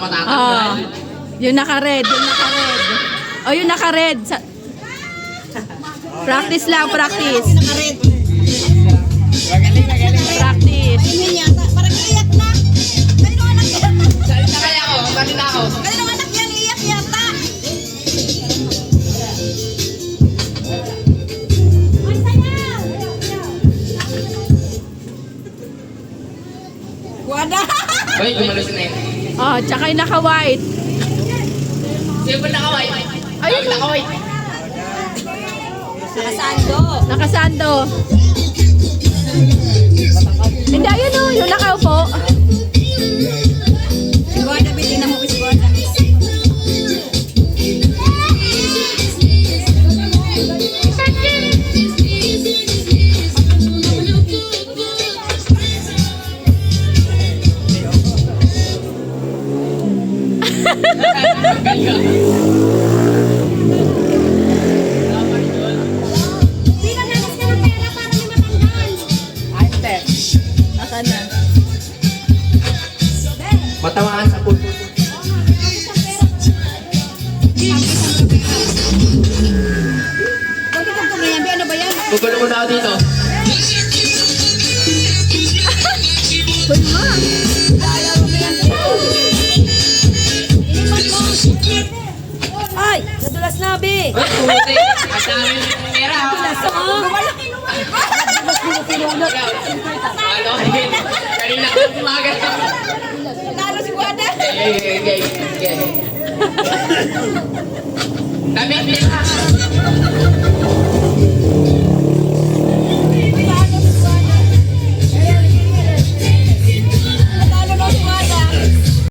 matatanggal. Yung naka-red, yung naka-red. O, yung naka-red. Practice lang, practice. Naka-red. Magaling. Practice. Ayun yata. Parang iiyak na. Kanino anak yan? Salita kaya ako, salita ako. Kanino anak yan? Iiyak yata. Wada. Uy, gumalos na yun. Oh, tsaka yung naka-white. Sino ba nakaway? Ayun. Nakaway. Nakasando. Nakasando. Hindi, ayun o, yung nakaupo. Wada, bilhin na mo is Wada. Asan na? Matamaan sa puso. Ano ba yan? Gugulo mo na ako dito. Ay, nadulas na, Bi. Uy, puti. Ang dami ng pera. Ano? Kanina ko tumagal. Talo si Wada. Okay. Dami pera.